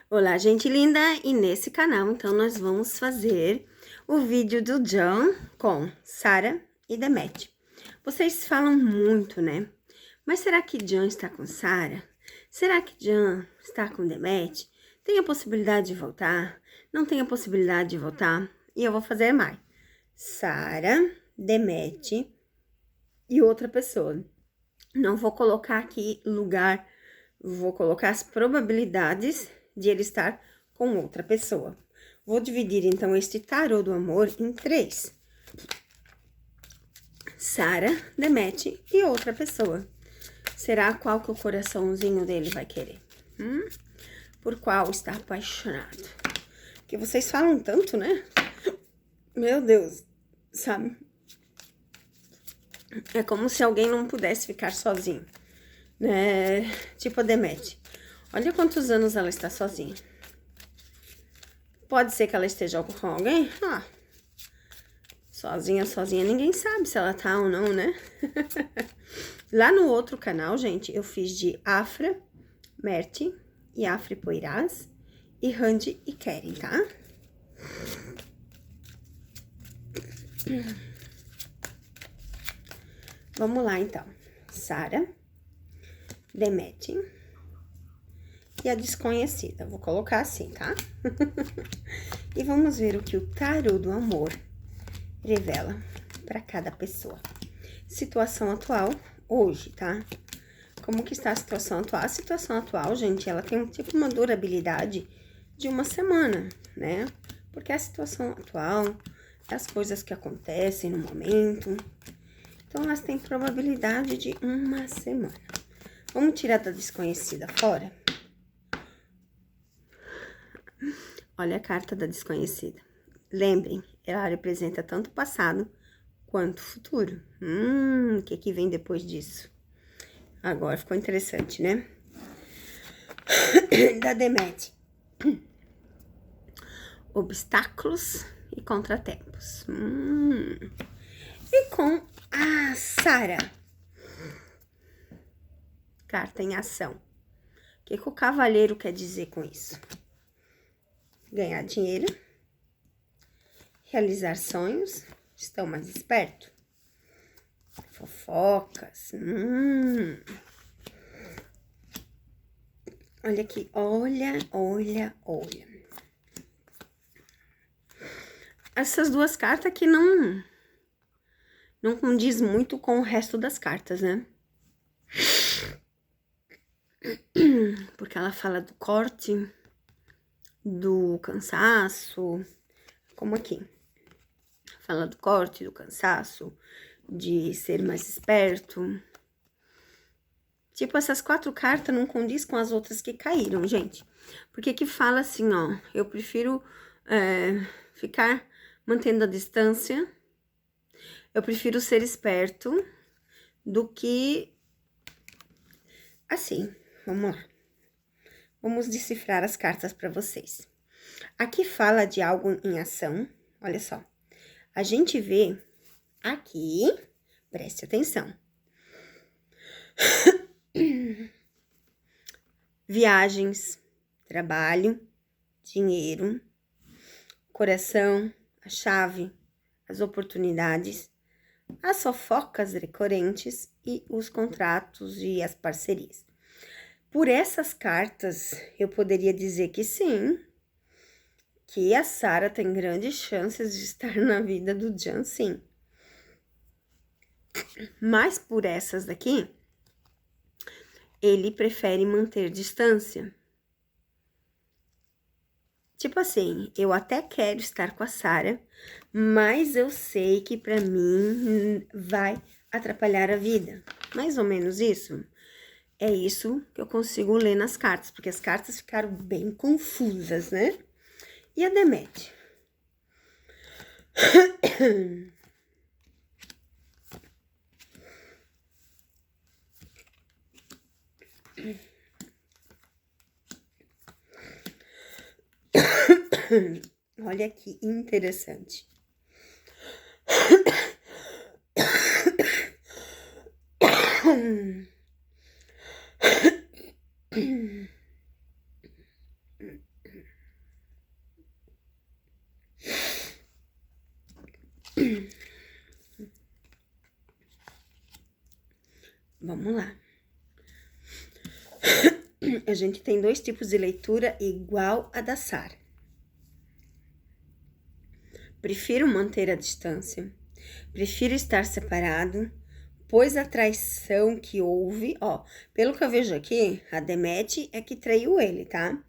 Olá, gente linda! E nesse canal, então, nós vamos fazer o vídeo do John com Sarah e Demet. Vocês falam muito, né? Mas será que John está com Sarah? Será que John está com Demet? Tem a possibilidade de voltar? Não tem a possibilidade de voltar? E eu vou fazer mais. Sarah, Demet e outra pessoa. Não vou colocar aqui lugar, vou colocar as probabilidades de ele estar com outra pessoa. Vou dividir, então, este tarô do amor em 3. Sarah, Demet e outra pessoa. Será qual que o coraçãozinho dele vai querer? Por qual está apaixonado? Porque vocês falam tanto, né? Meu Deus, sabe? É como se alguém não pudesse ficar sozinho, né? Tipo a Demet. Olha quantos anos ela está sozinha. Pode ser que ela esteja com alguém? Sozinha, ninguém sabe se ela tá ou não, né? Lá no outro canal, gente, eu fiz de Afra, Merti e Afri Poirás e Randy e Keren, tá? Vamos lá, então. Sarah, Demet e a desconhecida. Vou colocar assim, tá? E vamos ver o que o tarô do amor revela para cada pessoa. Situação atual, hoje, tá? Como que está a situação atual? A situação atual, gente, ela tem tipo uma durabilidade de uma semana, né? Porque a situação atual, as coisas que acontecem no momento, então elas têm probabilidade de uma semana. Vamos tirar da desconhecida fora? Olha a carta da desconhecida. Lembrem, ela representa tanto o passado quanto o futuro. O que vem depois disso? Agora ficou interessante, né? Da Demet. Obstáculos e contratempos. E com a Sarah. Carta em ação. O que o cavaleiro quer dizer com isso? Ganhar dinheiro. Realizar sonhos. Estão mais espertos. Fofocas. Olha aqui. Olha. Essas duas cartas aqui não condiz muito com o resto das cartas, né? Porque ela fala do corte, do cansaço, como aqui. Fala do corte, do cansaço, de ser mais esperto. Tipo, essas 4 cartas não condiz com as outras que caíram, gente. Porque que fala assim, ó, eu prefiro ficar mantendo a distância, eu prefiro ser esperto do que... Assim, vamos lá. Vamos decifrar as cartas para vocês. Aqui fala de algo em ação, olha só. A gente vê aqui, preste atenção. Viagens, trabalho, dinheiro, coração, a chave, as oportunidades, as fofocas recorrentes e os contratos e as parcerias. Por essas cartas, eu poderia dizer que sim, que a Sarah tem grandes chances de estar na vida do John, sim. Mas por essas daqui, ele prefere manter distância. Tipo assim, eu até quero estar com a Sarah, mas eu sei que pra mim vai atrapalhar a vida. Mais ou menos isso. É isso que eu consigo ler nas cartas, porque as cartas ficaram bem confusas, né? E a Demet? Olha que interessante. Vamos lá. A gente tem 2 tipos de leitura igual a da Sara. Prefiro manter a distância. Prefiro estar separado, pois a traição que houve, pelo que eu vejo aqui, a Demet é que traiu ele, tá?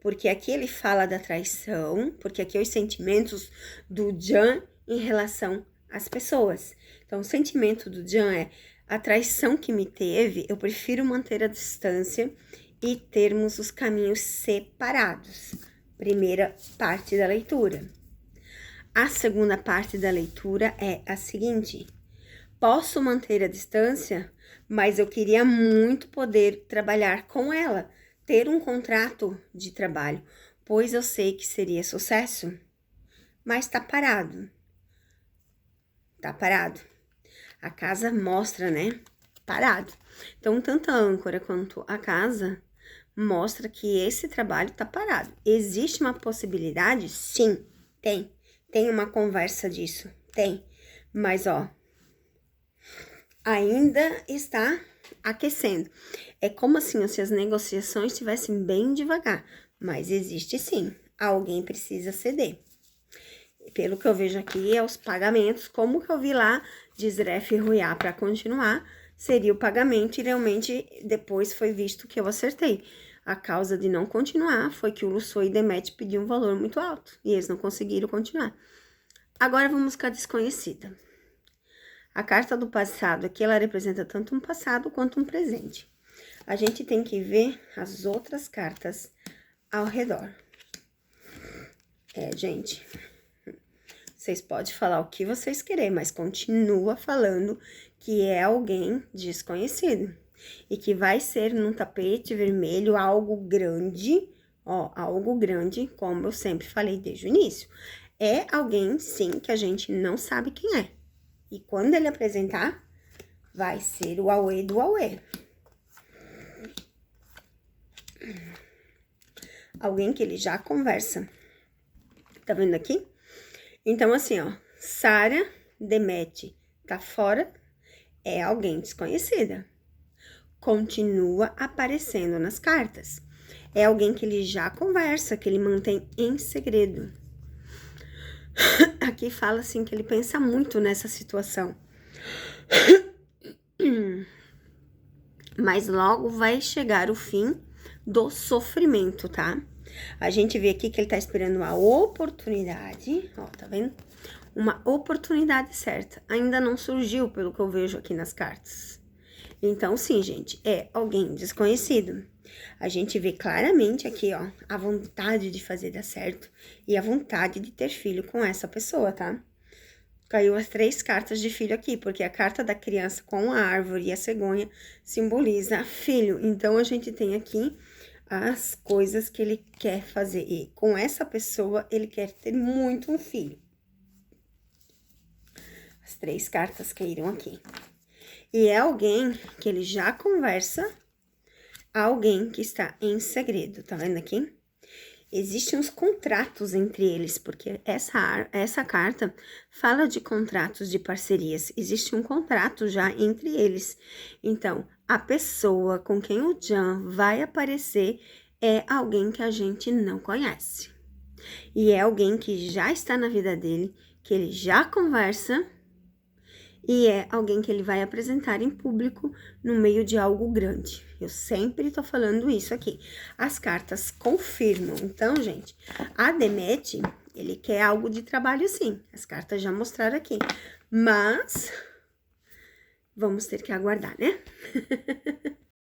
Porque aqui ele fala da traição, porque aqui é os sentimentos do Jan em relação às pessoas. Então, o sentimento do Jan é a traição que me teve, eu prefiro manter a distância e termos os caminhos separados. Primeira parte da leitura. A segunda parte da leitura é a seguinte: posso manter a distância, mas eu queria muito poder trabalhar com ela, ter um contrato de trabalho, pois eu sei que seria sucesso. Mas tá parado. Tá parado. A casa mostra, né? Parado. Então, tanto a âncora quanto a casa mostra que esse trabalho tá parado. Existe uma possibilidade? Sim, tem. Tem uma conversa disso? Tem. Mas, ainda está aquecendo. É como assim, se as negociações estivessem bem devagar. Mas existe sim. Alguém precisa ceder. Pelo que eu vejo aqui, é os pagamentos. Como que eu vi lá de Zref e Ruiá para continuar, seria o pagamento. E realmente, depois foi visto que eu acertei. A causa de não continuar foi que o Lusso e Demet pediam um valor muito alto. E eles não conseguiram continuar. Agora vamos com a desconhecida. A carta do passado aqui, ela representa tanto um passado quanto um presente. A gente tem que ver as outras cartas ao redor. Gente, vocês podem falar o que vocês querem, mas continua falando que é alguém desconhecido. E que vai ser num tapete vermelho algo grande, algo grande, como eu sempre falei desde o início. É alguém, sim, que a gente não sabe quem é. E quando ele apresentar, vai ser o Auê do Auê. Alguém que ele já conversa. Tá vendo aqui? Então, assim, Sara, Demet, tá fora, é alguém desconhecida. Continua aparecendo nas cartas. É alguém que ele já conversa, que ele mantém em segredo. Aqui fala assim que ele pensa muito nessa situação. Mas logo vai chegar o fim do sofrimento, tá? A gente vê aqui que ele tá esperando uma oportunidade, tá vendo? Uma oportunidade certa. Ainda não surgiu, pelo que eu vejo aqui nas cartas. Então, sim, gente, é alguém desconhecido. A gente vê claramente aqui, a vontade de fazer dar certo e a vontade de ter filho com essa pessoa, tá? Caiu as 3 cartas de filho aqui, porque a carta da criança com a árvore e a cegonha simboliza filho. Então, a gente tem aqui as coisas que ele quer fazer. E com essa pessoa, ele quer ter muito um filho. As 3 cartas caíram aqui. E é alguém que ele já conversa, alguém que está em segredo, tá vendo aqui? Existem uns contratos entre eles, porque essa carta fala de contratos de parcerias. Existe um contrato já entre eles. Então, a pessoa com quem o Jan vai aparecer é alguém que a gente não conhece. E é alguém que já está na vida dele, que ele já conversa, e é alguém que ele vai apresentar em público no meio de algo grande. Eu sempre tô falando isso aqui. As cartas confirmam. Então, gente, a Demet, ele quer algo de trabalho sim. As cartas já mostraram aqui. Mas, vamos ter que aguardar, né?